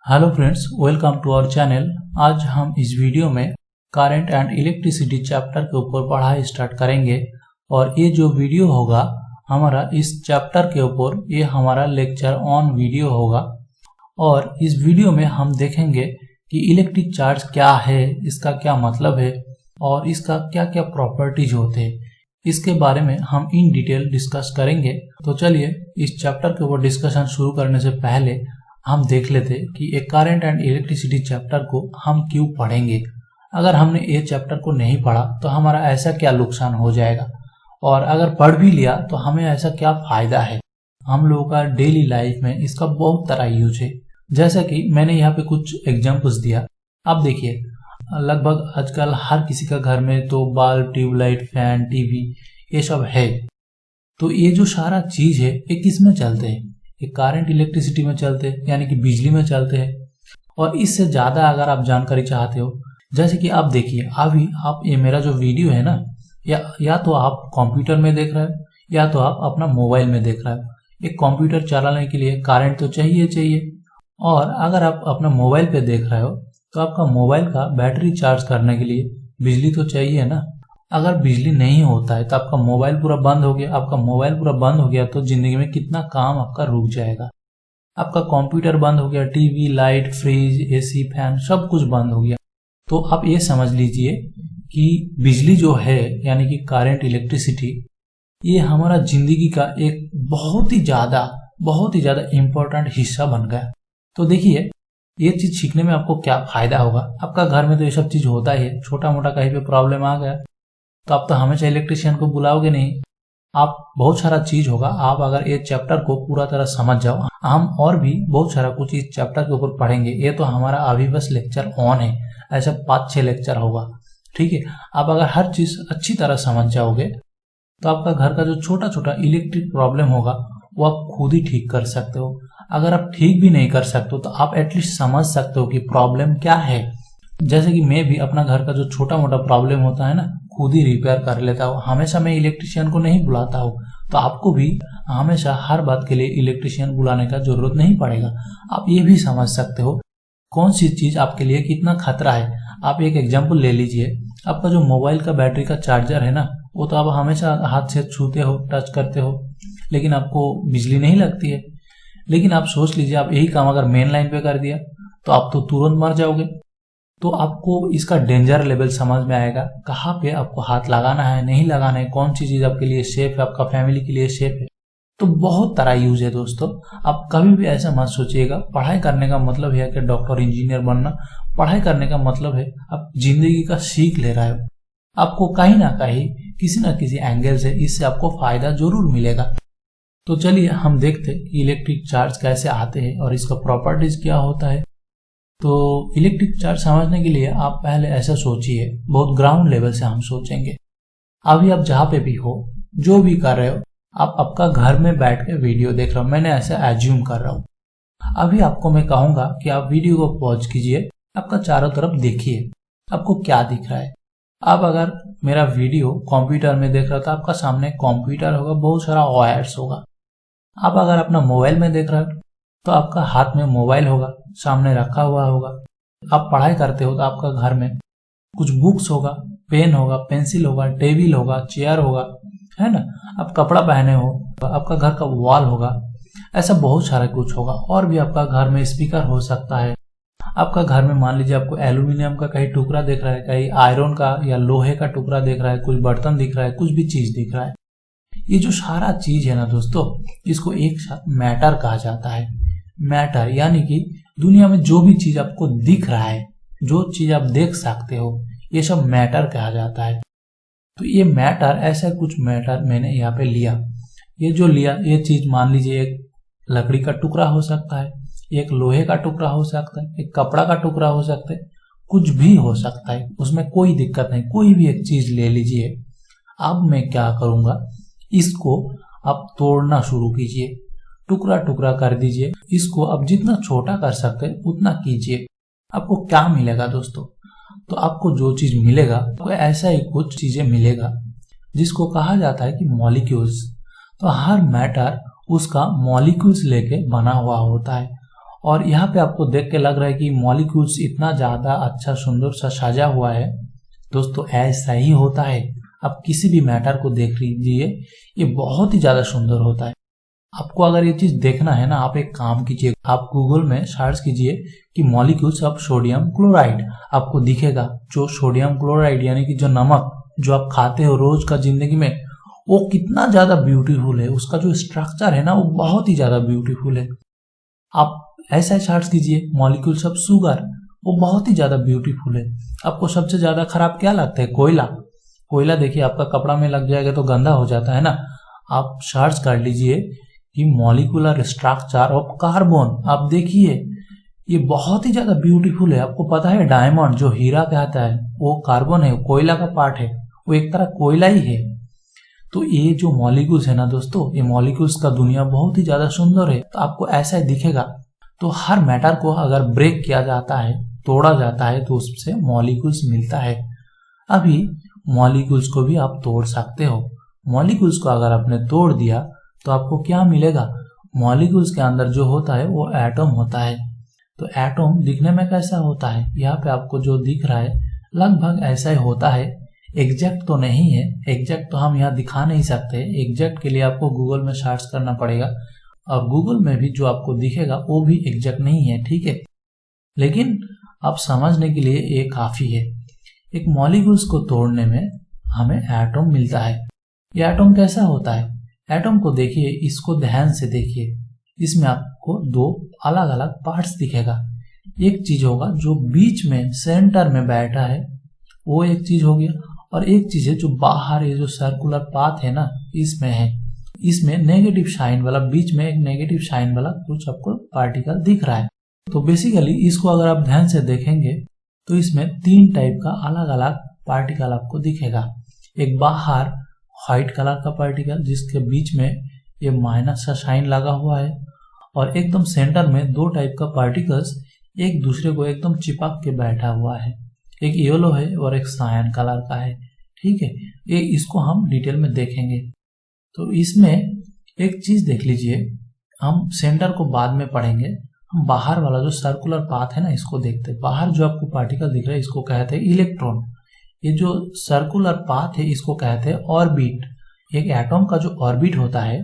Hello friends, welcome to our channel. आज हम इस वीडियो में करंट एंड इलेक्ट्रिसिटी चैप्टर के ऊपर पढ़ाई स्टार्ट करेंगे और ये जो वीडियो होगा हमारा इस चैप्टर के ऊपर, ये हमारा लेक्चर ऑन वीडियो होगा। और इस वीडियो में हम देखेंगे कि इलेक्ट्रिक चार्ज क्या है, इसका क्या मतलब है और इसका क्या क्या प्रॉपर्टीज होते हैं, इसके बारे में हम इन डिटेल डिस्कस करेंगे। तो चलिए इस चैप्टर के ऊपर डिस्कशन शुरू करने से पहले हम देख लेते कि एक करंट एंड इलेक्ट्रिसिटी चैप्टर को हम क्यों पढ़ेंगे। अगर हमने ये चैप्टर को नहीं पढ़ा तो हमारा ऐसा क्या नुकसान हो जाएगा, और अगर पढ़ भी लिया तो हमें ऐसा क्या फायदा है। हम लोगों का डेली लाइफ में इसका बहुत तरह यूज है। जैसा कि मैंने यहाँ पे कुछ एग्जांपल्स दिया। अब देखिए, लगभग आजकल हर किसी का घर में तो बल्ब, ट्यूबलाइट, फैन, टीवी ये सब है। तो ये जो सारा चीज है ये किस में चलते हैं? ये करंट इलेक्ट्रिसिटी में चलते हैं, यानी कि बिजली में चलते हैं। और इससे ज्यादा अगर आप जानकारी चाहते हो, जैसे कि आप देखिए, अभी आप ये मेरा जो वीडियो है ना, या तो आप कंप्यूटर में देख रहे हो या तो आप अपना मोबाइल में देख रहे हो। एक कंप्यूटर चलाने के लिए करंट तो चाहिए। और अगर आप अपना मोबाइल पे देख रहे हो तो आपका मोबाइल का बैटरी चार्ज करने के लिए बिजली तो चाहिए ना। अगर बिजली नहीं होता है तो आपका मोबाइल पूरा बंद हो गया। आपका मोबाइल पूरा बंद हो गया तो जिंदगी में कितना काम आपका रुक जाएगा। आपका कंप्यूटर बंद हो गया, TV, light, fridge, AC, fan सब कुछ बंद हो गया। तो आप ये समझ लीजिए कि बिजली जो है, यानी कि करंट इलेक्ट्रिसिटी, ये हमारा जिंदगी का एक बहुत ही ज्यादा इम्पोर्टेंट हिस्सा बन गया। तो देखिए, ये चीज सीखने में आपको क्या फायदा होगा। आपका घर में तो ये सब चीज होता ही है। छोटा मोटा कहीं पे प्रॉब्लम आ गया तो आप तो हमेशा इलेक्ट्रिशियन को बुलाओगे नहीं। आप बहुत सारा चीज होगा, आप अगर ये चैप्टर को पूरा तरह समझ जाओ। हम और भी बहुत सारा कुछ इस चैप्टर के ऊपर पढ़ेंगे। ये तो हमारा अभी बस लेक्चर ऑन है, ऐसा 5-6 लेक्चर होगा, ठीक है। आप अगर हर चीज अच्छी तरह समझ जाओगे तो आपका घर का जो छोटा छोटा इलेक्ट्रिक प्रॉब्लम होगा वो आप खुद ही ठीक कर सकते हो। अगर आप ठीक भी नहीं कर सकते हो तो आप एटलीस्ट समझ सकते हो कि प्रॉब्लम क्या है। जैसे कि मैं भी अपना घर का जो छोटा मोटा प्रॉब्लम होता है ना, खुद ही रिपेयर कर लेता हूँ। हमेशा मैं इलेक्ट्रिशियन को नहीं बुलाता हूँ। तो आपको भी हमेशा हर बात के लिए इलेक्ट्रिशियन बुलाने का जरूरत नहीं पड़ेगा। आप ये भी समझ सकते हो कौन सी चीज आपके लिए कितना खतरा है। आप एक एग्जाम्पल ले लीजिए, आपका जो मोबाइल का बैटरी का चार्जर है ना, वो तो आप हमेशा हाथ से छूते हो, टच करते हो, लेकिन आपको बिजली नहीं लगती है। लेकिन आप सोच लीजिए, आप यही काम अगर मेन लाइन पे कर दिया तो आप तो तुरंत मर जाओगे। तो आपको इसका डेंजर लेवल समझ में आएगा, कहाँ पे आपको हाथ लगाना है, नहीं लगाना है, कौन सी चीज आपके लिए सेफ है, आपका फैमिली के लिए सेफ है। तो बहुत तरह यूज है दोस्तों। आप कभी भी ऐसा मत सोचिएगा पढ़ाई करने का मतलब है कि डॉक्टर, इंजीनियर बनना। पढ़ाई करने का मतलब है आप जिंदगी का सीख ले रहे हो। आपको कहीं ना कहीं, किसी ना किसी एंगल से इससे आपको फायदा जरूर मिलेगा। तो चलिए हम देखते कि इलेक्ट्रिक चार्ज कैसे आते हैं और इसका प्रॉपर्टीज क्या होता है। तो इलेक्ट्रिक चार्ज समझने के लिए आप पहले ऐसा सोचिए, बहुत ग्राउंड लेवल से हम सोचेंगे। अभी आप जहाँ पे भी हो, जो भी कर रहे हो, आप आपका घर में बैठ के वीडियो देख रहे हो, मैंने ऐसा एज्यूम कर रहा हूँ। अभी आपको मैं कहूंगा कि आप वीडियो को पॉज कीजिए, आपका चारों तरफ देखिए आपको क्या दिख रहा है। आप अगर मेरा वीडियो कंप्यूटर में देख रहे हो तो आपका सामने कंप्यूटर होगा, बहुत सारा वायर्स होगा। आप अगर अपना मोबाइल में देख रहे हो तो आपका हाथ में मोबाइल होगा, सामने रखा हुआ होगा। आप पढ़ाई करते हो तो आपका घर में कुछ बुक्स होगा, पेन होगा, पेंसिल होगा, टेबल होगा, चेयर होगा, है ना। आप कपड़ा पहने हो, आपका घर का वॉल होगा, ऐसा बहुत सारा कुछ होगा। और भी आपका घर में स्पीकर हो सकता है। आपका घर में मान लीजिए आपको एल्यूमिनियम का कहीं टुकड़ा दिख रहा है, कहीं आयरन का या लोहे का टुकड़ा दिख रहा है, कुछ बर्तन दिख रहा है, कुछ भी चीज दिख रहा है। ये जो सारा चीज है ना दोस्तों, इसको एक साथ मैटर कहा जाता है। मैटर यानी कि दुनिया में जो भी चीज आपको दिख रहा है, जो चीज आप देख सकते हो, ये सब मैटर कहा जाता है। तो ये मैटर, ऐसा कुछ मैटर मैंने यहाँ पे लिया। ये जो लिया, ये चीज मान लीजिए एक लकड़ी का टुकड़ा हो सकता है, एक लोहे का टुकड़ा हो सकता है, एक कपड़ा का टुकड़ा हो सकता है, कुछ भी हो सकता है, उसमें कोई दिक्कत नहीं। कोई भी एक चीज ले लीजिए। अब मैं क्या करूंगा, इसको आप तोड़ना शुरू कीजिए, टुकड़ा टुकड़ा कर दीजिए। इसको आप जितना छोटा कर सकते हैं उतना कीजिए। आपको क्या मिलेगा दोस्तों? तो आपको जो चीज मिलेगा तो ऐसा ही कुछ चीजें मिलेगा जिसको कहा जाता है कि मॉलिक्यूल्स। तो हर मैटर उसका मॉलिक्यूल्स लेके बना हुआ होता है। और यहाँ पे आपको देख के लग रहा है कि मॉलिक्यूल्स इतना ज़्यादा अच्छा सुंदर सा सजा हुआ है। दोस्तों ऐसा ही होता है, आप किसी भी मैटर को देख लीजिए, ये बहुत ही ज़्यादा सुंदर होता है। आपको अगर ये चीज़ देखना है ना, आप एक काम कीजिए, आप गूगल में सर्च कीजिए कि मॉलिक्यूल्स ऑफ सोडियम क्लोराइड, आपको दिखेगा जो सोडियम क्लोराइड यानी कि जो नमक जो आप खाते हो रोज का जिंदगी में, वो कितना ज़्यादा ब्यूटीफुल है, उसका जो स्ट्रक्चर है ना वो बहुत ही ज़्यादा ब्यूटीफुल है। आप ऐसा सर्च कीजिए मॉलिक्यूल्स ऑफ शुगर, वो बहुत ही ज़्यादा ब्यूटीफुल है। आपको सबसे ज़्यादा खराब क्या लगता है? कोयला। कोयला देखिए आपका कपड़ा में लग जाएगा तो गंदा हो जाता है ना। आप सर्च कर लीजिए कि मॉलिक्यूलर स्ट्रक्चर ऑफ कार्बन, आप देखिए ये बहुत ही ज़्यादा ब्यूटीफुल है। आपको पता है डायमंड जो हीरा कहता है वो कार्बन है, कोयला का पार्ट है, वो एक तरह कोयला ही है। तो ये जो मॉलिक्यूल्स है ना दोस्तों, ये मॉलिक्यूल्स का दुनिया बहुत ही ज़्यादा सुंदर है। तो आपको ऐसा ही दिखेगा। तो हर मैटर को अगर ब्रेक किया जाता है, तोड़ा जाता है, तो उससे मॉलिक्यूल्स मिलता है। अभी मॉलिक्यूल्स को भी आप तोड़ सकते हो। मॉलिक्यूल्स को अगर आपने तोड़ दिया तो आपको क्या मिलेगा? मॉलिक्यूल्स के अंदर जो होता है वो एटम होता है। तो एटम दिखने में कैसा होता है? यहाँ पे आपको जो दिख रहा है लगभग ऐसा ही होता है। एग्जैक्ट तो नहीं है, एग्जैक्ट तो हम यहाँ दिखा नहीं सकते। एग्जैक्ट के लिए आपको गूगल में सर्च करना पड़ेगा, और गूगल में भी जो आपको दिखेगा वो भी एग्जैक्ट नहीं है, ठीक है। लेकिन आप समझने के लिए ये काफ़ी है। एक मॉलिक्यूल्स को तोड़ने में हमें एटम मिलता है। ये एटम कैसा होता है? एटम को देखिए, इसको ध्यान से देखिए, इसमें आपको दो अलग अलग पार्ट्स दिखेगा। एक चीज होगा जो बीच में सेंटर में बैठा है, वो एक चीज हो गया, और एक चीज है जो बाहर ये जो सर्कुलर पाथ है ना इसमें है। इसमें नेगेटिव साइन वाला, बीच में एक नेगेटिव साइन वाला कुछ आपको पार्टिकल दिख रहा है। तो बेसिकली इसको अगर आप ध्यान से देखेंगे तो इसमें 3 टाइप का अलग अलग पार्टिकल आपको दिखेगा। एक बाहर व्हाइट कलर का पार्टिकल जिसके बीच में ये माइनस का साइन लगा हुआ है, और एकदम सेंटर में 2 टाइप का पार्टिकल्स एक दूसरे को एकदम चिपक के बैठा हुआ है। एक येलो है और एक सायन कलर का है, ठीक है। ये इसको हम डिटेल में देखेंगे। तो इसमें एक चीज देख लीजिए, हम सेंटर को बाद में पढ़ेंगे, हम बाहर वाला जो सर्कुलर पाथ है ना इसको देखते हैं। बाहर जो आपको पार्टिकल दिख रहा है इसको कहते हैं इलेक्ट्रॉन। ये जो सर्कुलर पाथ है इसको कहते हैं ऑर्बिट। एक एटम का जो ऑर्बिट होता है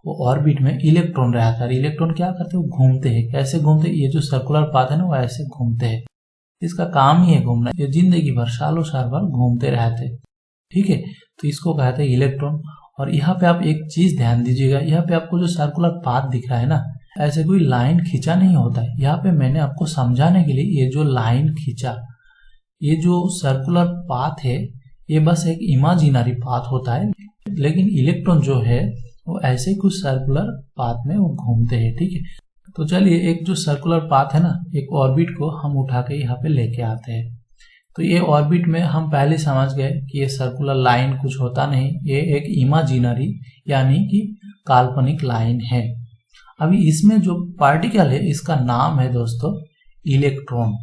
वो ऑर्बिट में इलेक्ट्रॉन रहता है। इलेक्ट्रॉन क्या करते हैं? वो घूमते हैं। कैसे घूमते हैं? ये जो सर्कुलर पाथ है ना वो ऐसे घूमते हैं। इसका काम ही है घूमना, ये जिंदगी भर सालों साल भर घूमते रहते, ठीक है। तो इसको कहते हैं इलेक्ट्रॉन। और यहाँ पे आप एक चीज ध्यान दीजिएगा, यहाँ पे आपको जो सर्कुलर पाथ दिख रहा है ना, ऐसे कोई लाइन खींचा नहीं होता है। यहाँ पे मैंने आपको समझाने के लिए ये जो लाइन खींचा, ये जो सर्कुलर पाथ है ये बस एक इमेजिनरी पाथ होता है, लेकिन इलेक्ट्रॉन जो है वो ऐसे कुछ सर्कुलर पाथ में वो घूमते हैं, ठीक है। तो चलिए एक जो सर्कुलर पाथ है ना, एक ऑर्बिट को हम उठा के यहाँ पे लेके आते हैं। तो ये ऑर्बिट में हम पहले समझ गए कि ये सर्कुलर लाइन कुछ होता नहीं, ये एक इमेजिनरी यानी कि काल्पनिक लाइन है। अभी इसमें जो पार्टिकल है इसका नाम है दोस्तों इलेक्ट्रॉन।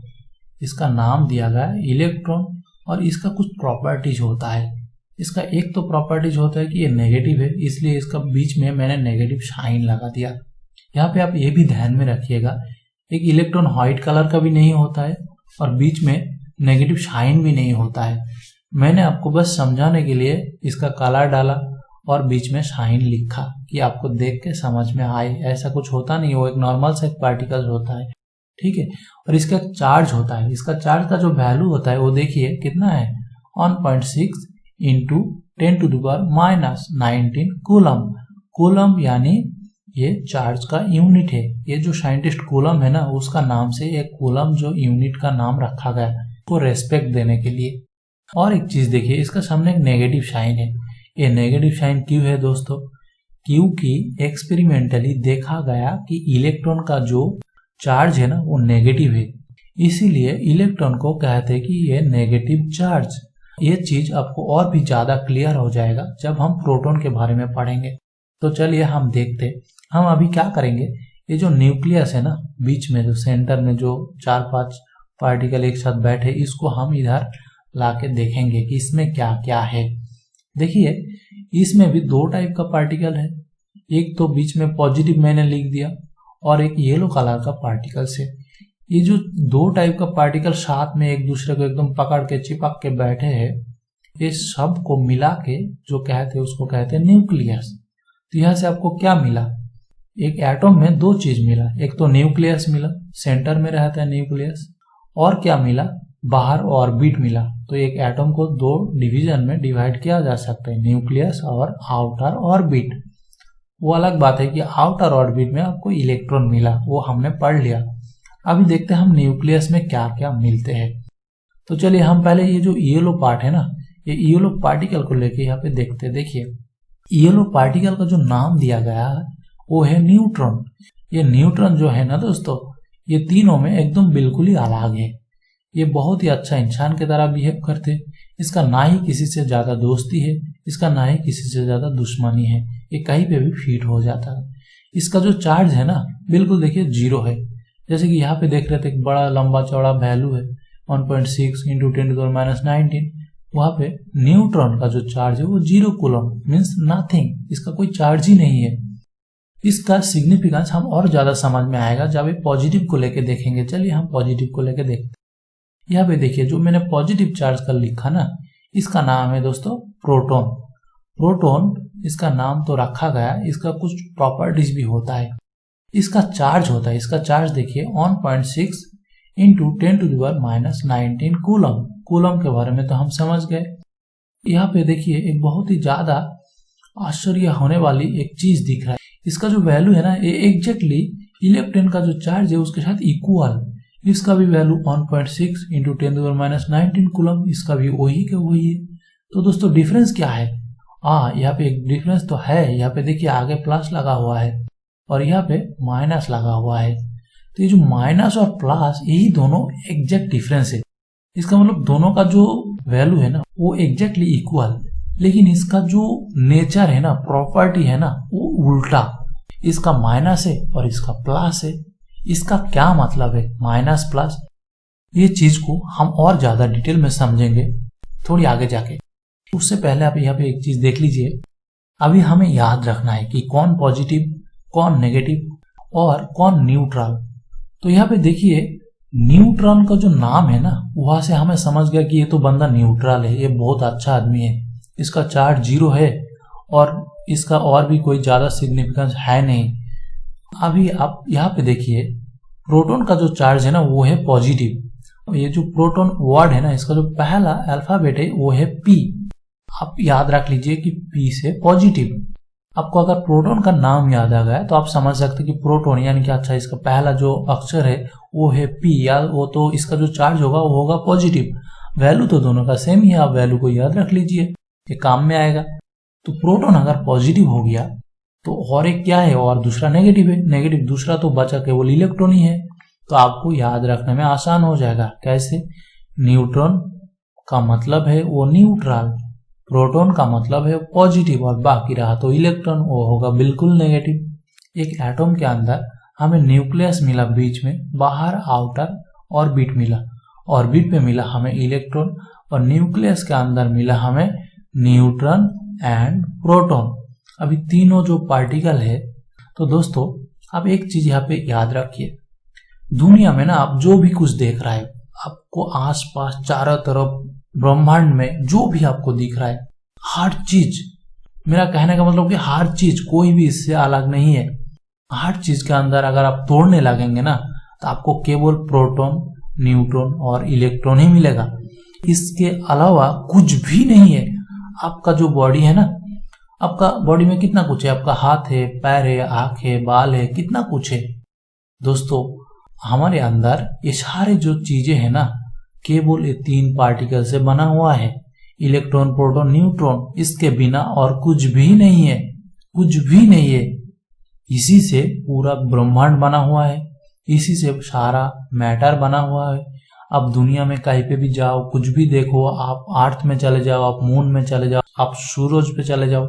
इसका नाम दिया गया है इलेक्ट्रॉन, और इसका कुछ प्रॉपर्टीज होता है। इसका एक तो प्रॉपर्टीज होता है कि ये नेगेटिव है, इसलिए इसका बीच में मैंने नेगेटिव साइन लगा दिया। यहाँ पे आप ये भी ध्यान में रखिएगा, एक इलेक्ट्रॉन व्हाइट कलर का भी नहीं होता है और बीच में नेगेटिव साइन भी नहीं होता है। मैंने आपको बस समझाने के लिए इसका कलर डाला और बीच में साइन लिखा कि आपको देख के समझ में आए। ऐसा कुछ होता नहीं, वो एक नॉर्मल सा पार्टिकल होता है, ठीक है। और इसका चार्ज होता है, इसका चार्ज का जो वैल्यू होता है वो देखिए कितना है, 1.6 इंटू 10⁻⁻19 कूलम। कूलम यानी ये चार्ज का यूनिट है। ये जो साइंटिस्ट कूलम है ना, उसका नाम से एक कूलम जो यूनिट का नाम रखा गया को रेस्पेक्ट देने के लिए। और एक चीज देखिए, इसका सामने एक नेगेटिव साइन है। ये नेगेटिव साइन क्यों है दोस्तों? क्योंकि एक्सपेरिमेंटली देखा गया कि इलेक्ट्रॉन का जो चार्ज है ना वो नेगेटिव है, इसीलिए इलेक्ट्रॉन को कहते हैं कि ये नेगेटिव चार्ज। ये चीज आपको और भी ज्यादा क्लियर हो जाएगा जब हम प्रोटॉन के बारे में पढ़ेंगे। तो चलिए हम देखते, हम अभी क्या करेंगे, ये जो न्यूक्लियस है ना बीच में, जो सेंटर में जो 4-5 पार्टिकल एक साथ बैठे, इसको हम इधर लाके देखेंगे कि इसमें क्या क्या है। देखिए इसमें भी 2 टाइप का पार्टिकल है। एक तो बीच में पॉजिटिव मैंने लिख दिया, और एक येलो कलर का पार्टिकल्स है। ये जो दो टाइप का पार्टिकल साथ में एक दूसरे को एकदम पकड़ के चिपक के बैठे हैं, ये सब को मिला के जो कहते हैं उसको कहते हैं न्यूक्लियस। तो यहाँ से आपको क्या मिला, एक एटम में दो चीज मिला, एक तो न्यूक्लियस मिला, सेंटर में रहता है न्यूक्लियस, और क्या मिला, बाहर ऑर्बिट मिला। तो एक एटम को दो डिवीजन में डिवाइड किया जा सकता है, न्यूक्लियस और आउटर ऑर्बिट। वो अलग बात है कि आउटर ऑर्बिट में आपको इलेक्ट्रॉन मिला, वो हमने पढ़ लिया। अभी देखते हैं हम न्यूक्लियस में क्या क्या मिलते हैं। तो चलिए हम पहले ये जो येलो पार्ट है ना, ये येलो पार्टिकल को लेके यहाँ पे देखते हैं। देखिए येलो पार्टिकल का जो नाम दिया गया है वो है न्यूट्रॉन। ये न्यूट्रॉन जो है ना दोस्तों, ये तीनों में एकदम बिल्कुल ही अलग है। ये बहुत ही अच्छा इंसान की तरह बिहेव करते हैं। इसका ना ही किसी से ज्यादा दोस्ती है, इसका ना ही किसी से ज्यादा दुश्मनी है। ये कहीं पे भी फिट हो जाता है। इसका जो चार्ज है ना, बिल्कुल देखिए जीरो है। जैसे कि यहाँ पे देख रहे थे एक बड़ा लंबा चौड़ा वैल्यू है 1.6 × 10⁻19। वहां पे न्यूट्रॉन का जो चार्ज है वो 0 कूलम मीन्स नथिंग, इसका कोई चार्ज ही नहीं है। इसका सिग्निफिकेंस हम और ज्यादा समझ में आएगा जब ये पॉजिटिव को लेके देखेंगे। चलिए हम पॉजिटिव को लेके देखते हैं। यहाँ पे देखिए जो मैंने पॉजिटिव चार्ज का लिखा ना, इसका नाम है दोस्तों प्रोटॉन। प्रोटॉन इसका नाम तो रखा गया, इसका कुछ प्रॉपर्टीज भी होता है। इसका चार्ज होता है, इसका चार्ज देखिए 1.6 × 10⁻19 कूलम। कूलम के बारे में तो हम समझ गए। यहाँ पे देखिए एक बहुत ही ज्यादा आश्चर्य होने वाली एक चीज दिख रहा है। इसका जो वैल्यू है ना, ये एग्जैक्टली इलेक्ट्रॉन का जो चार्ज है उसके साथ इक्वल। इसका भी वैल्यू 1.6 × 10⁻19 कूलम, इसका भी वही के वही है। तो दोस्तों डिफरेंस क्या है? यहाँ पे एक डिफरेंस तो है। यहाँ पे देखिए आगे प्लस लगा हुआ है और यहाँ पे माइनस लगा हुआ है। तो ये जो माइनस और प्लस, यही दोनों एग्जैक्ट डिफरेंस है। इसका मतलब दोनों का जो वैल्यू है ना वो एग्जैक्टली इक्वल, लेकिन इसका जो नेचर है ना, प्रॉपर्टी है ना, वो उल्टा। इसका माइनस है और इसका प्लस है। इसका क्या मतलब है माइनस प्लस? ये चीज को हम और ज्यादा डिटेल में समझेंगे थोड़ी आगे जाके। उससे पहले आप यहाँ पे एक चीज देख लीजिए। अभी हमें याद रखना है कि कौन पॉजिटिव, कौन नेगेटिव और कौन न्यूट्रल। तो यहाँ पे देखिए न्यूट्रॉन का जो नाम है ना, वहां से हमें समझ गया कि ये तो बंदा न्यूट्रल है, ये बहुत अच्छा आदमी है, इसका चार्ज 0 है और इसका और भी कोई ज्यादा सिग्निफिकेंस है नहीं। अभी आप यहाँ पे देखिए प्रोटॉन का जो चार्ज है ना वो है पॉजिटिव। ये जो प्रोटॉन वर्ड है ना, इसका जो पहला अल्फाबेट है वो है P। आप याद रख लीजिए कि P से पॉजिटिव। आपको अगर प्रोटॉन का नाम याद आ गया तो आप समझ सकते कि प्रोटॉन यानी कि अच्छा इसका पहला जो अक्षर है वो है P, या वो तो इसका जो चार्ज होगा वो होगा पॉजिटिव। वैल्यू तो दोनों का सेम ही है, आप वैल्यू को याद रख लीजिए, ये काम में आएगा। तो प्रोटॉन अगर पॉजिटिव हो गया तो और एक क्या है, और दूसरा नेगेटिव है। नेगेटिव दूसरा तो बचा केवल इलेक्ट्रॉन ही है। तो आपको याद रखने में आसान हो जाएगा। कैसे? न्यूट्रॉन का मतलब है वो न्यूट्रल, प्रोटॉन का मतलब है पॉजिटिव और बाकी रहा तो इलेक्ट्रॉन, वो होगा बिल्कुल नेगेटिव। एक एटम के अंदर हमें न्यूक्लियस मिला बीच में, बाहर आउटर ऑर्बिट मिला, ऑर्बिट पे मिला हमें इलेक्ट्रॉन और न्यूक्लियस के अंदर मिला हमें न्यूट्रॉन एंड प्रोटॉन। अभी तीनों जो पार्टिकल है। तो दोस्तों आप एक चीज यहाँ पे याद रखिए, दुनिया में ना आप जो भी कुछ देख रहा है, आपको आसपास चारों तरफ ब्रह्मांड में जो भी आपको दिख रहा है, हर चीज, मेरा कहने का मतलब कि हर चीज, कोई भी इससे अलग नहीं है। हर चीज के अंदर अगर आप तोड़ने लगेंगे ना तो आपको केवल प्रोटॉन, न्यूट्रॉन और इलेक्ट्रॉन ही मिलेगा। इसके अलावा कुछ भी नहीं है। आपका जो बॉडी है ना, आपका बॉडी में कितना कुछ है, आपका हाथ है, पैर है, आंख है, बाल है, कितना कुछ है। दोस्तों हमारे अंदर ये सारे जो चीजें है ना, केवल ये 3 पार्टिकल से बना हुआ है, इलेक्ट्रॉन, प्रोटॉन, न्यूट्रॉन। इसके बिना और कुछ भी नहीं है, कुछ भी नहीं है। इसी से पूरा ब्रह्मांड बना हुआ है, इसी से सारा मैटर बना हुआ है। आप दुनिया में कहीं पे भी जाओ, कुछ भी देखो, आप अर्थ में चले जाओ, आप मून में चले जाओ, आप सूरज पे चले जाओ,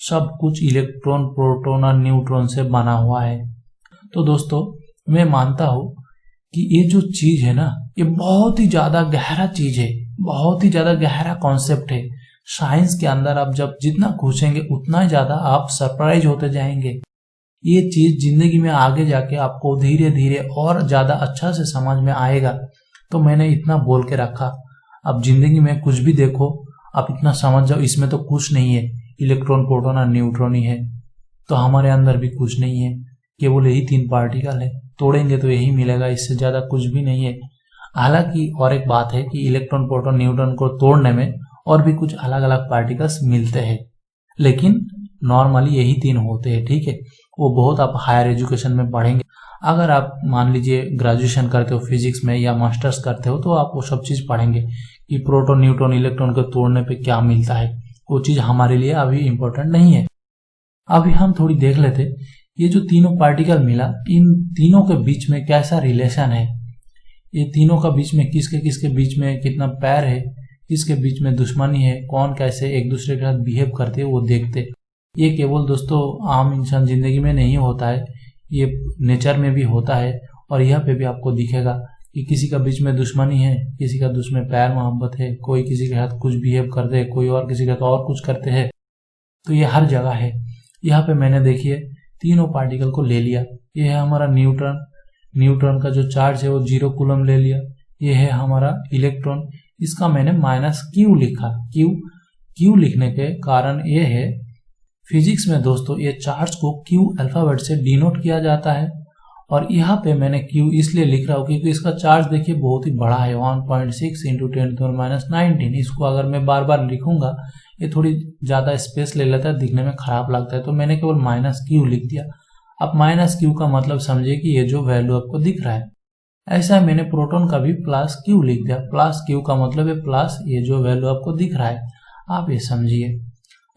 सब कुछ इलेक्ट्रॉन, प्रोटॉन और न्यूट्रॉन से बना हुआ है। तो दोस्तों मैं मानता हूं कि ये जो चीज है ना, ये बहुत ही ज्यादा गहरा चीज है, बहुत ही ज्यादा गहरा कॉन्सेप्ट है। साइंस के अंदर आप जब जितना घुसेंगे उतना ज्यादा आप सरप्राइज होते जाएंगे। ये चीज जिंदगी में आगे जाके आपको धीरे धीरे और ज्यादा अच्छा से समझ में आएगा। तो मैंने इतना बोल के रखा। अब जिंदगी में कुछ भी देखो, आप इतना समझ जाओ इसमें तो कुछ नहीं है, इलेक्ट्रॉन, प्रोटॉन और न्यूट्रॉन ही है। तो हमारे अंदर भी कुछ नहीं है, केवल यही 3 पार्टिकल है, तोड़ेंगे तो यही मिलेगा, इससे ज्यादा कुछ भी नहीं है। हालांकि और एक बात है कि इलेक्ट्रॉन, प्रोटॉन, न्यूट्रॉन को तोड़ने में और भी कुछ अलग अलग पार्टिकल्स मिलते हैं, लेकिन नॉर्मली यही 3 होते हैं। ठीक है, वो बहुत आप हायर एजुकेशन में पढ़ेंगे। अगर आप मान लीजिए ग्रेजुएशन करते हो फिजिक्स में या मास्टर्स करते हो, तो आप वो सब चीज पढ़ेंगे कि प्रोटॉन, न्यूट्रॉन, इलेक्ट्रॉन को तोड़ने पे क्या मिलता है। वो चीज हमारे लिए अभी इम्पोर्टेंट नहीं है। अभी हम थोड़ी देख लेते ये जो तीनों पार्टिकल मिला, इन तीनों के बीच में कैसा रिलेशन है, ये तीनों का बीच में किसके बीच में कितना पैर है, किसके बीच में दुश्मनी है, कौन कैसे एक दूसरे के साथ बिहेव करते हैं, वो देखते। ये केवल दोस्तों आम इंसान जिंदगी में नहीं होता है, ये नेचर में भी होता है। और यहाँ पे भी आपको दिखेगा कि किसी का बीच में दुश्मनी है, किसी का दुश्मन प्यार मोहब्बत है, कोई किसी के साथ कुछ बिहेव करते हैं, कोई और किसी के साथ और कुछ करते हैं। तो ये हर जगह है। यहाँ पे मैंने देखिए तीनों पार्टिकल को ले लिया। ये है हमारा न्यूट्रॉन, न्यूट्रॉन का जो चार्ज है वो 0 कूलम ले लिया। ये है हमारा इलेक्ट्रॉन, इसका मैंने -Q लिखा। क्यू लिखने के कारण ये है, फिजिक्स में दोस्तों ये चार्ज को Q अल्फाबेट से डिनोट किया जाता है। और यहाँ पे मैंने Q इसलिए लिख रहा हूँ क्योंकि इसका चार्ज देखिए बहुत ही बड़ा है, 1.6 × 10⁻⁹। इसको अगर मैं बार बार लिखूंगा ये थोड़ी ज्यादा स्पेस ले लेता है, दिखने में खराब लगता है, तो मैंने केवल -Q लिख दिया। अब -Q का मतलब समझिए कि ये जो वैल्यू आपको दिख रहा है, ऐसा मैंने प्रोटॉन का भी +Q लिख दिया। +Q का मतलब है प्लस ये जो वैल्यू आपको दिख रहा है, आप ये समझिए।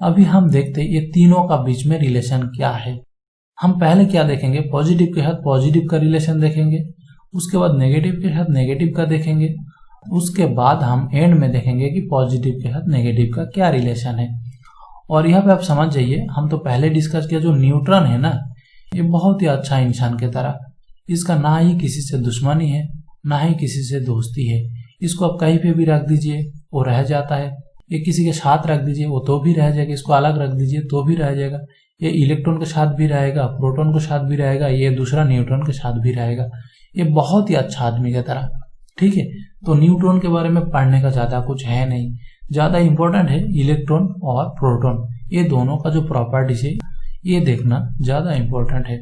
अभी हम देखते हैं ये तीनों का बीच में रिलेशन क्या है। हम पहले क्या देखेंगे, पॉजिटिव के साथ पॉजिटिव का रिलेशन देखेंगे, उसके बाद नेगेटिव के साथ नेगेटिव का देखेंगे, उसके बाद हम एंड में देखेंगे कि पॉजिटिव के साथ नेगेटिव का क्या रिलेशन है। और यहाँ पे आप समझ जाइए, हम तो पहले डिस्कस किया, जो न्यूट्रॉन है ना, ये बहुत ही अच्छा इंसान की तरह, इसका ना ही किसी से दुश्मनी है ना ही किसी से दोस्ती है। इसको आप कहीं पे भी रख दीजिए वो रह जाता है, ये किसी के साथ रख दीजिए वो तो भी रह जाएगा, इसको अलग रख दीजिए तो भी रह जाएगा, ये इलेक्ट्रॉन के साथ भी रहेगा, प्रोटॉन के साथ भी रहेगा, ये दूसरा न्यूट्रॉन के साथ भी रहेगा। ये बहुत ही अच्छा आदमी की तरह। ठीक है, तो न्यूट्रॉन के बारे में पढ़ने का ज्यादा कुछ है नहीं, ज्यादा इंपॉर्टेंट है इलेक्ट्रॉन और प्रोटॉन, ये दोनों का जो प्रॉपर्टीज है ये देखना ज्यादा इंपॉर्टेंट है।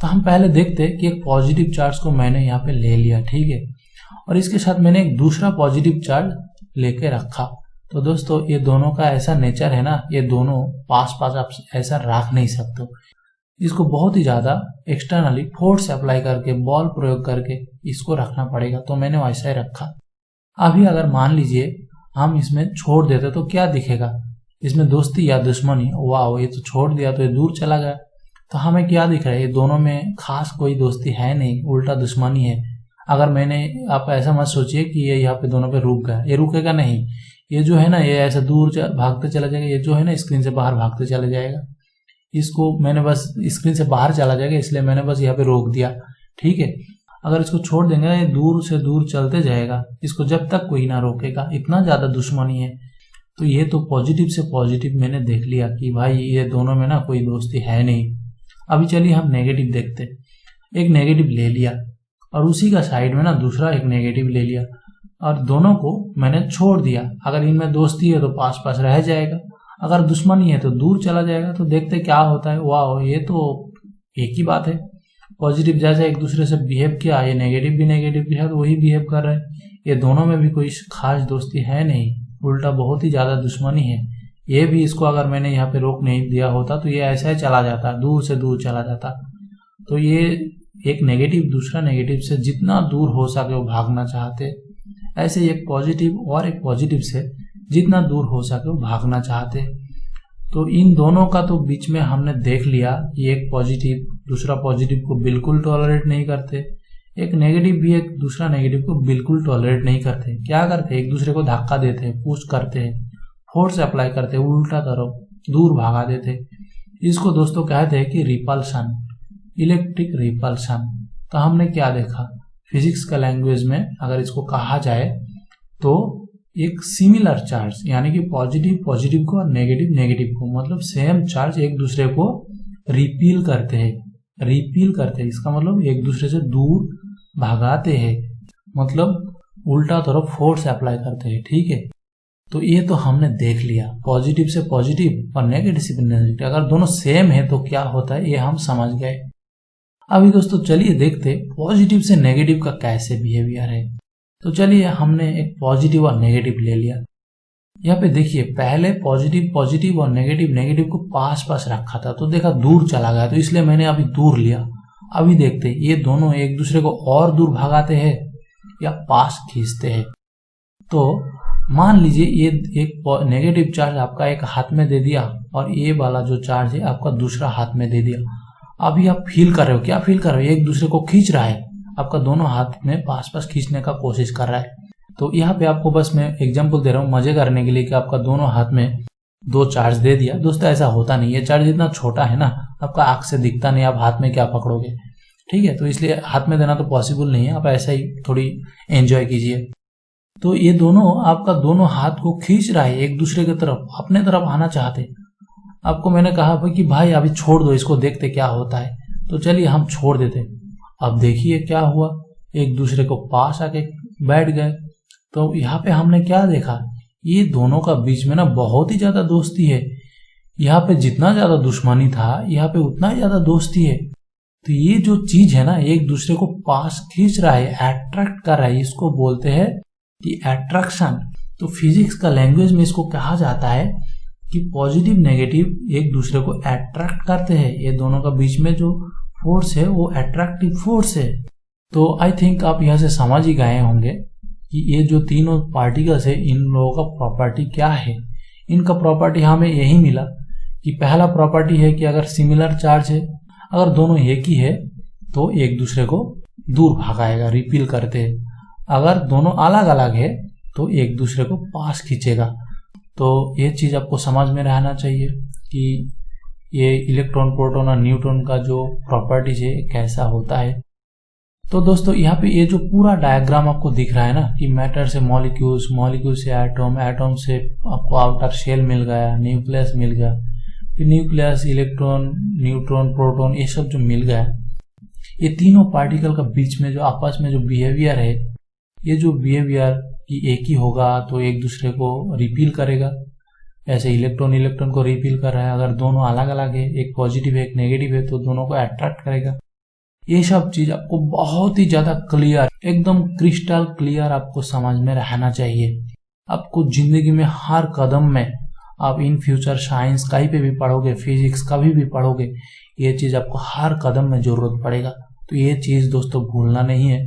तो हम पहले देखते हैं कि एक पॉजिटिव चार्ज को मैंने यहाँ पे ले लिया, ठीक है, और इसके साथ मैंने एक दूसरा पॉजिटिव चार्ज लेके रखा। तो दोस्तों ये दोनों का ऐसा नेचर है ना, ये दोनों पास पास आप ऐसा रख नहीं सकते, इसको बहुत ही ज्यादा एक्सटर्नली फोर्स अप्लाई करके, बॉल प्रयोग करके इसको रखना पड़ेगा। तो मैंने वैसा ही रखा। अभी अगर मान लीजिए हम इसमें छोड़ देते तो क्या दिखेगा, इसमें दोस्ती या दुश्मनी, वाह, ये तो छोड़ दिया तो ये दूर चला गया, तो हमें क्या दिख रहा है, ये दोनों में खास कोई दोस्ती है नहीं, उल्टा दुश्मनी है। अगर मैंने, आप ऐसा मत सोचिए कि ये यहाँ पे दोनों पे रुक गया, ये रुकेगा नहीं, ये जो है ना ये ऐसा दूर भागते चला जाएगा, ये जो है ना स्क्रीन से बाहर भागते चला जाएगा। इसको मैंने बस स्क्रीन से बाहर चला जाएगा, इसलिए मैंने बस यहाँ पे रोक दिया। ठीक है, अगर इसको छोड़ देंगे ये दूर से दूर चलते जाएगा, इसको जब तक कोई ना रोकेगा, इतना ज्यादा दुश्मनी है। तो ये तो पॉजिटिव से पॉजिटिव मैंने देख लिया कि भाई ये दोनों में ना कोई दोस्ती है नहीं। अभी चलिए हम नेगेटिव देखते। एक नेगेटिव ले लिया और उसी का साइड में ना दूसरा एक नेगेटिव ले लिया और दोनों को मैंने छोड़ दिया। अगर इनमें दोस्ती है तो पास पास रह जाएगा, अगर दुश्मनी है तो दूर चला जाएगा। तो देखते क्या होता है। वाह, ये तो एक ही बात है, पॉजिटिव जैसे एक दूसरे से बिहेव किया, ये नेगेटिव भी नेगेटिव के साथ वही बिहेव कर रहे हैं। ये दोनों में भी कोई खास दोस्ती है नहीं, उल्टा बहुत ही ज्यादा दुश्मनी है। ये भी, इसको अगर मैंने यहाँ पे रोक नहीं दिया होता तो ये ऐसा ही चला जाता, दूर से दूर चला जाता। तो ये एक नेगेटिव दूसरा नेगेटिव से जितना दूर हो सके वो भागना चाहते, ऐसे एक पॉजिटिव और एक पॉजिटिव से जितना दूर हो सके वो भागना चाहते। तो इन दोनों का तो बीच में हमने देख लिया कि एक पॉजिटिव दूसरा पॉजिटिव को बिल्कुल टॉलरेट नहीं करते, एक नेगेटिव भी एक दूसरा नेगेटिव को बिल्कुल टॉलरेट नहीं करते। क्या करते, एक दूसरे को धक्का देते हैं, पुश करते हैं, फोर्स अप्लाई करते हैं, उल्टा करो, दूर भागा देते। इसको दोस्तों कहते हैं कि रिपल्शन, इलेक्ट्रिक रिपल्शन। तो हमने क्या देखा, फिजिक्स का लैंग्वेज में अगर इसको कहा जाए तो एक सिमिलर चार्ज, यानी कि पॉजिटिव पॉजिटिव को और नेगेटिव नेगेटिव को, मतलब सेम चार्ज एक दूसरे को रिपील करते हैं, रिपील करते हैं, इसका मतलब एक दूसरे से दूर भगाते हैं, मतलब उल्टा तरफ फोर्स अप्लाई करते हैं। ठीक है, तो ये तो हमने देख लिया, पॉजिटिव से पॉजिटिव और नेगेटिव से नेगेटिव अगर दोनों सेम है तो क्या होता है ये हम समझ गए। अभी दोस्तों चलिए देखते पॉजिटिव से नेगेटिव का कैसे बिहेवियर है। तो चलिए हमने एक पॉजिटिव और नेगेटिव ले लिया। यहाँ पे देखिए पहले पॉजिटिव और नेगेटिव को पास पास रखा था, तो देखा दूर चला गया, तो इसलिए मैंने अभी दूर लिया। अभी देखते ये दोनों एक दूसरे को और दूर भगाते हैं या पास खींचते हैं। तो मान लीजिए ये एक नेगेटिव चार्ज आपका एक हाथ में दे दिया और ये वाला जो चार्ज है आपका दूसरा हाथ में दे दिया। अभी आप फील कर रहे हो, क्या फील कर रहे हो, एक दूसरे को खींच रहा है, आपका दोनों हाथ में पास पास खींचने का कोशिश कर रहा है। तो यहाँ पे आपको बस मैं एग्जांपल दे रहा हूँ मजे करने के लिए कि आपका दोनों हाथ में दो चार्ज दे दिया। दोस्तों ऐसा होता नहीं, ये चार्ज इतना छोटा है ना, आपका आंख से दिखता नहीं, आप हाथ में क्या पकड़ोगे। ठीक है, तो इसलिए हाथ में देना तो पॉसिबल नहीं है, आप ऐसा ही थोड़ी एंजॉय कीजिए। तो ये दोनों आपका दोनों हाथ को खींच रहा है एक दूसरे की तरफ, अपने तरफ आना चाहते। आपको मैंने कहा कि भाई अभी छोड़ दो इसको, देखते क्या होता है। तो चलिए हम छोड़ देते। अब देखिए क्या हुआ, एक दूसरे को पास आके बैठ गए। तो यहाँ पे हमने क्या देखा, ये दोनों का बीच में ना बहुत ही ज्यादा दोस्ती है। यहाँ पे जितना ज्यादा दुश्मनी था यहाँ पे उतना ही ज्यादा दोस्ती है। तो ये जो चीज है ना एक दूसरे को पास खींच रहा है, अट्रैक्ट कर रहा है, इसको बोलते हैं कि अट्रैक्शन। तो फिजिक्स का लैंग्वेज में इसको कहा जाता है कि पॉजिटिव नेगेटिव एक दूसरे को अट्रैक्ट करते हैं। ये दोनों का बीच में जो फोर्स है वो अट्रैक्टिव फोर्स है। तो आई थिंक आप यहाँ से समझ ही गए होंगे कि ये जो तीनों पार्टिकल्स है इन लोगों का प्रॉपर्टी क्या है। इनका प्रॉपर्टी हमें यही मिला कि पहला प्रॉपर्टी है कि अगर सिमिलर चार्ज है, अगर दोनों एक ही है तो एक दूसरे को दूर भगाएगा, रिपील करते हैं। अगर दोनों अलग अलग है तो एक दूसरे को पास खींचेगा। तो ये चीज आपको समझ में रहना चाहिए कि ये इलेक्ट्रॉन, प्रोटॉन और न्यूट्रॉन का जो प्रॉपर्टीज है कैसा होता है। तो दोस्तों यहाँ पे ये जो पूरा डायग्राम आपको दिख रहा है ना कि मैटर से मॉलिक्यूल्स, मॉलिक्यूल से एटॉम, एटॉम से आपको आउटर शेल मिल गया, न्यूक्लियस मिल गया, फिर न्यूक्लियस, इलेक्ट्रॉन, न्यूट्रॉन, प्रोटॉन, ये सब जो मिल गया, ये तीनों पार्टिकल का बीच में जो आपस में जो बिहेवियर है, ये जो बिहेवियर कि एक ही होगा तो एक दूसरे को रिपील करेगा। ऐसे इलेक्ट्रॉन को रिपील कर रहा है, अगर दोनों अलग अलग है, एक पॉजिटिव है एक नेगेटिव है, तो दोनों को अट्रैक्ट करेगा। ये सब चीज आपको बहुत ही ज्यादा क्लियर, एकदम क्रिस्टल क्लियर आपको समझ में रहना चाहिए। आपको जिंदगी में हर कदम में, आप इन फ्यूचर साइंस कहीं पे भी पढ़ोगे, फिजिक्स कभी भी पढ़ोगे, ये चीज आपको हर कदम में जरूरत पड़ेगा। तो ये चीज दोस्तों भूलना नहीं है।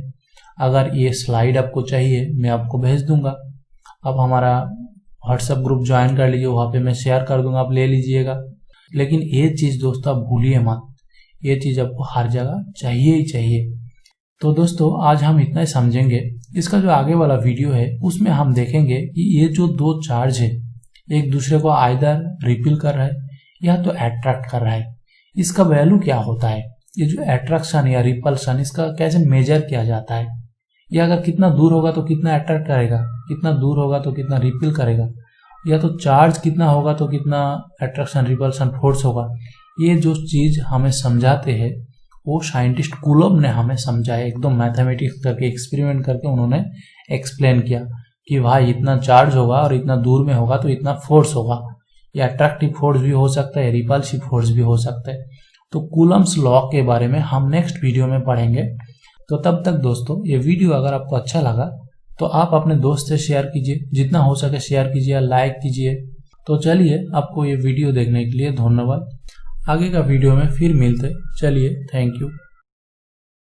अगर ये स्लाइड आपको चाहिए मैं आपको भेज दूंगा, आप हमारा व्हाट्सएप ग्रुप ज्वाइन कर लीजिए, वहाँ पे मैं शेयर कर दूंगा, आप ले लीजिएगा। लेकिन ये चीज दोस्तों आप भूलिए मत, ये चीज आपको हर जगह चाहिए ही चाहिए। तो दोस्तों आज हम इतना ही समझेंगे। इसका जो आगे वाला वीडियो है उसमें हम देखेंगे कि ये जो दो चार्ज है एक दूसरे को आइदर रिपील कर रहा है या तो अट्रैक्ट कर रहा है, इसका वैल्यू क्या होता है, ये जो अट्रैक्शन या रिपल्शन इसका कैसे मेजर किया जाता है, या अगर कितना दूर होगा तो कितना अट्रैक्ट करेगा, कितना दूर होगा तो कितना रिपील करेगा, या तो चार्ज कितना होगा तो कितना अट्रैक्शन रिपल्शन फोर्स होगा। ये जो चीज हमें समझाते हैं वो साइंटिस्ट कूलम ने हमें समझाया, एकदम मैथमेटिक्स करके एक्सपेरिमेंट करके उन्होंने एक्सप्लेन किया कि भाई इतना चार्ज होगा और इतना दूर में होगा तो इतना फोर्स होगा। ये अट्रैक्टिव फोर्स भी हो सकता है, रिपल्सिव फोर्स भी हो सकता है। तो कूलम्स लॉ के बारे में हम नेक्स्ट वीडियो में पढ़ेंगे। तो तब तक दोस्तों ये वीडियो अगर आपको अच्छा लगा तो आप अपने दोस्त से शेयर कीजिए, जितना हो सके शेयर कीजिए, लाइक कीजिए। तो चलिए आपको ये वीडियो देखने के लिए धन्यवाद। आगे का वीडियो में फिर मिलते, चलिए थैंक यू।